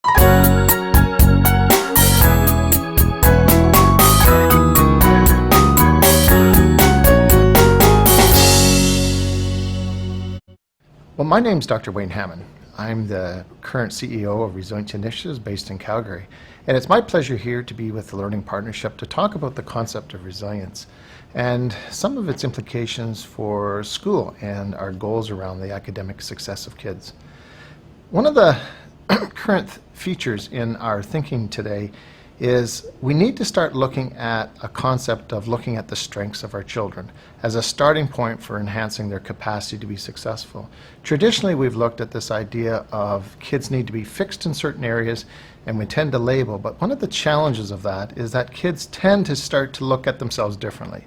Well, my name's Dr. Wayne Hammond. I'm the current CEO of Resiliency Initiatives based in Calgary. And it's my pleasure here to be with the Learning Partnership to talk about the concept of resilience and some of its implications for school and our goals around the academic success of kids. One of the current features in our thinking today is we need to start looking at a concept of looking at the strengths of our children as a starting point for enhancing their capacity to be successful. Traditionally, we've looked at this idea of kids need to be fixed in certain areas, and we tend to label, but one of the challenges of that is that kids tend to start to look at themselves differently.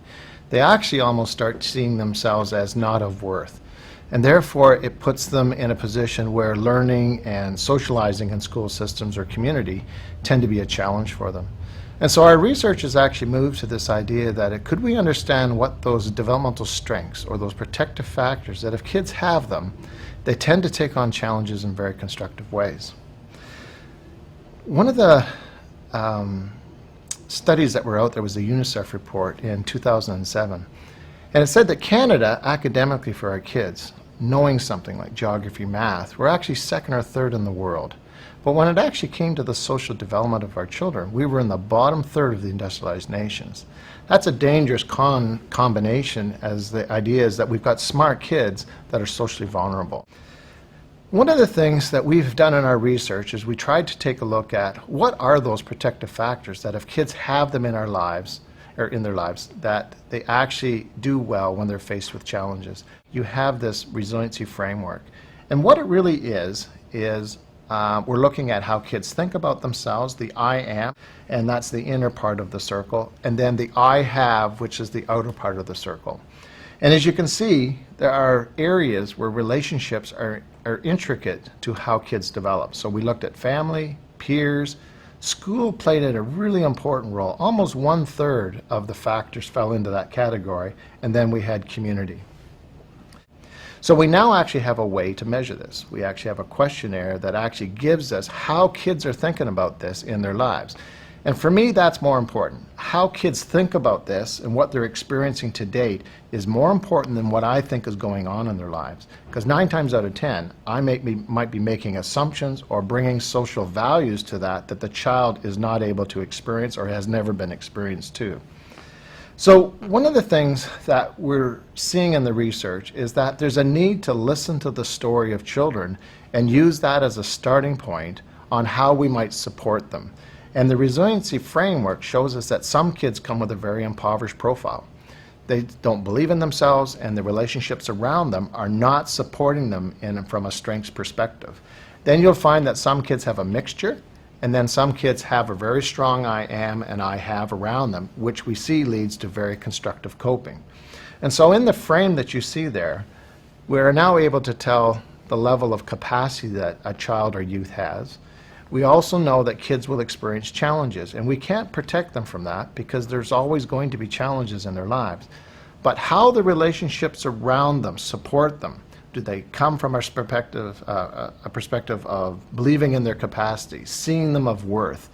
They actually almost start seeing themselves as not of worth. And therefore, it puts them in a position where learning and socializing in school systems or community tend to be a challenge for them. And so our research has actually moved to this idea that could we understand what those developmental strengths or those protective factors that if kids have them, they tend to take on challenges in very constructive ways. One of the studies that were out there was the UNICEF report in 2007. And it said that Canada, academically for our kids, knowing something like geography, math, we're actually second or third in the world. But when it actually came to the social development of our children, we were in the bottom third of the industrialized nations. That's a dangerous combination, as the idea is that we've got smart kids that are socially vulnerable. One of the things that we've done in our research is we tried to take a look at what are those protective factors that if kids have them in our lives, or in their lives, that they actually do well when they're faced with challenges. You have this resiliency framework. And what it really is we're looking at how kids think about themselves, the I am, and that's the inner part of the circle, and then the I have, which is the outer part of the circle. And as you can see, there are areas where relationships are intricate to how kids develop. So we looked at family, peers. School played a really important role. Almost 1/3 of the factors fell into that category, and then we had community. So we now actually have a way to measure this. We actually have a questionnaire that actually gives us how kids are thinking about this in their lives. And for me, that's more important. How kids think about this and what they're experiencing to date is more important than what I think is going on in their lives. Because 9 times out of 10, I might be making assumptions or bringing social values to that the child is not able to experience or has never been experienced to. So one of the things that we're seeing in the research is that there's a need to listen to the story of children and use that as a starting point on how we might support them. And the resiliency framework shows us that some kids come with a very impoverished profile. They don't believe in themselves, and the relationships around them are not supporting them from a strengths perspective. Then you'll find that some kids have a mixture, and then some kids have a very strong I am and I have around them, which we see leads to very constructive coping. And so in the frame that you see there, we're now able to tell the level of capacity that a child or youth has. We also know that kids will experience challenges, and we can't protect them from that because there's always going to be challenges in their lives. But how the relationships around them support them, do they come from a perspective of believing in their capacity, seeing them of worth?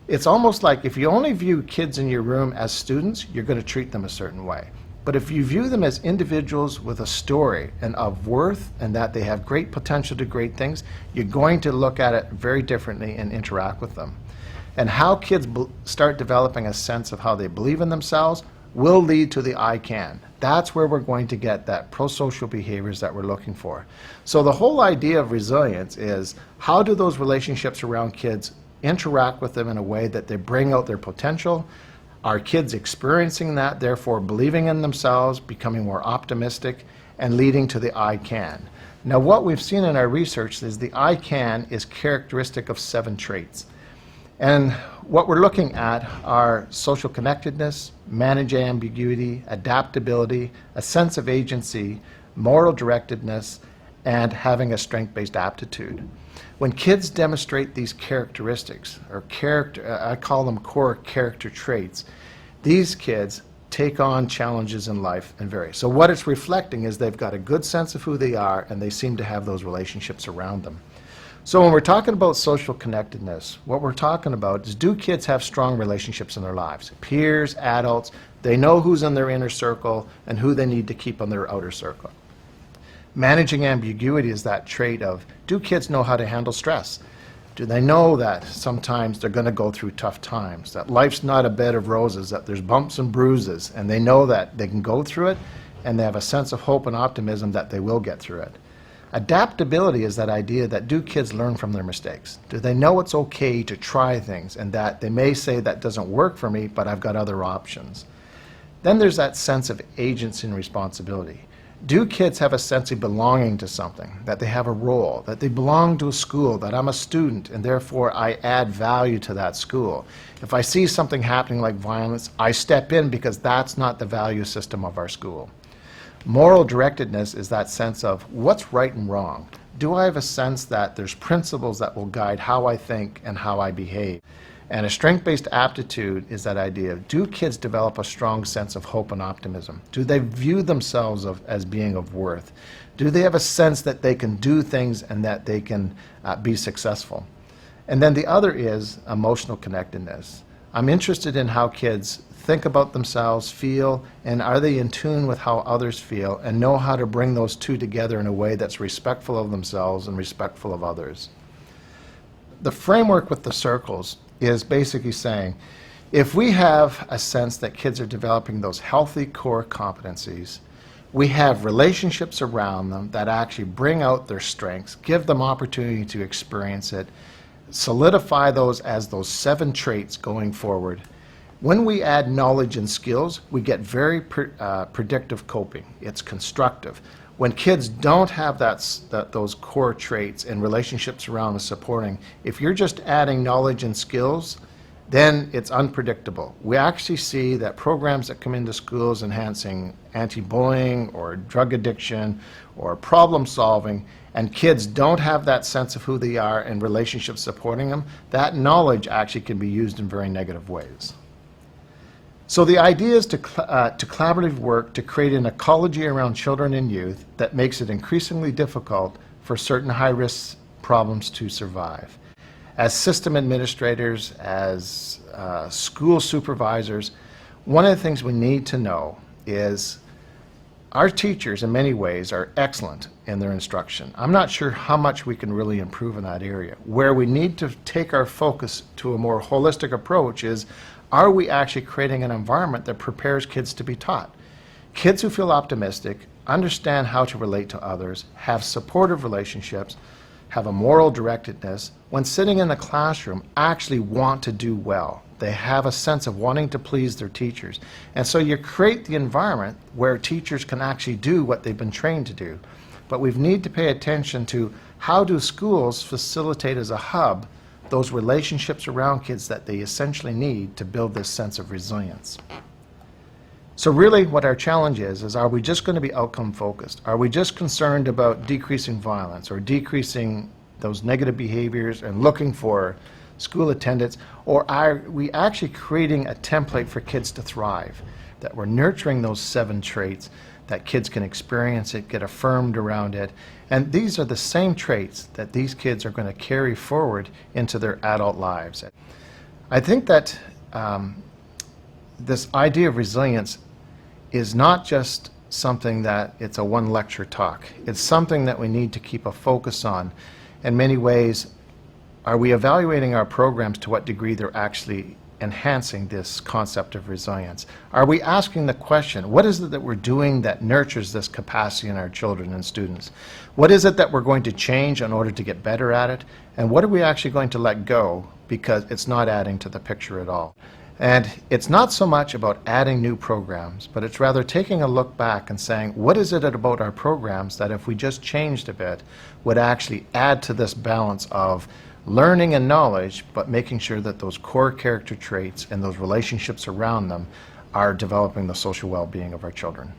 It's almost like if you only view kids in your room as students, you're going to treat them a certain way. But if you view them as individuals with a story and of worth and that they have great potential to great things, you're going to look at it very differently and interact with them. And how kids start developing a sense of how they believe in themselves will lead to the I can. That's where we're going to get that pro-social behaviors that we're looking for. So the whole idea of resilience is how do those relationships around kids interact with them in a way that they bring out their potential? Are kids experiencing that, therefore believing in themselves, becoming more optimistic, and leading to the I can? Now what we've seen in our research is the I can is characteristic of 7 traits. And what we're looking at are social connectedness, manage ambiguity, adaptability, a sense of agency, moral directedness, and having a strength-based aptitude. When kids demonstrate these characteristics, or I call them core character traits, these kids take on challenges in life and vary. So what it's reflecting is they've got a good sense of who they are, and they seem to have those relationships around them. So when we're talking about social connectedness, what we're talking about is, do kids have strong relationships in their lives? Peers, adults, they know who's in their inner circle and who they need to keep on their outer circle. Managing ambiguity is that trait of, do kids know how to handle stress? Do they know that sometimes they're going to go through tough times, that life's not a bed of roses, that there's bumps and bruises, and they know that they can go through it, and they have a sense of hope and optimism that they will get through it. Adaptability is that idea that, do kids learn from their mistakes? Do they know it's okay to try things, and that they may say that doesn't work for me, but I've got other options? Then there's that sense of agency and responsibility. Do kids have a sense of belonging to something, that they have a role, that they belong to a school, that I'm a student and therefore I add value to that school? If I see something happening like violence, I step in because that's not the value system of our school. Moral directedness is that sense of, what's right and wrong? Do I have a sense that there's principles that will guide how I think and how I behave? And a strength-based aptitude is that idea of, do kids develop a strong sense of hope and optimism? Do they view themselves as being of worth? Do they have a sense that they can do things and that they can be successful? And then the other is emotional connectedness. I'm interested in how kids think about themselves, feel, and are they in tune with how others feel, and know how to bring those two together in a way that's respectful of themselves and respectful of others. The framework with the circles is basically saying, if we have a sense that kids are developing those healthy core competencies, we have relationships around them that actually bring out their strengths, give them opportunity to experience it, solidify those as those 7 traits going forward. When we add knowledge and skills, we get very predictive coping. It's constructive. When kids don't have those core traits and relationships around and supporting, if you're just adding knowledge and skills, then it's unpredictable. We actually see that programs that come into schools enhancing anti-bullying or drug addiction or problem solving, and kids don't have that sense of who they are and relationships supporting them, that knowledge actually can be used in very negative ways. So the idea is to collaboratively work to create an ecology around children and youth that makes it increasingly difficult for certain high-risk problems to survive. As system administrators, as school supervisors, one of the things we need to know is our teachers in many ways are excellent in their instruction. I'm not sure how much we can really improve in that area. Where we need to take our focus to a more holistic approach is, are we actually creating an environment that prepares kids to be taught? Kids who feel optimistic, understand how to relate to others, have supportive relationships, have a moral directedness, when sitting in the classroom actually want to do well. They have a sense of wanting to please their teachers. And so you create the environment where teachers can actually do what they've been trained to do. But we need to pay attention to, how do schools facilitate as a hub those relationships around kids that they essentially need to build this sense of resilience. So really what our challenge is are we just going to be outcome focused? Are we just concerned about decreasing violence or decreasing those negative behaviors and looking for school attendance? Or are we actually creating a template for kids to thrive? That we're nurturing those 7 traits, that kids can experience it, get affirmed around it. And these are the same traits that these kids are going to carry forward into their adult lives. I think that this idea of resilience is not just something that it's a one lecture talk. It's something that we need to keep a focus on. In many ways, are we evaluating our programs to what degree they're actually enhancing this concept of resilience? Are we asking the question, what is it that we're doing that nurtures this capacity in our children and students? What is it that we're going to change in order to get better at it? And what are we actually going to let go because it's not adding to the picture at all? And it's not so much about adding new programs, but it's rather taking a look back and saying, what is it about our programs that if we just changed a bit would actually add to this balance of learning and knowledge, but making sure that those core character traits and those relationships around them are developing the social well-being of our children.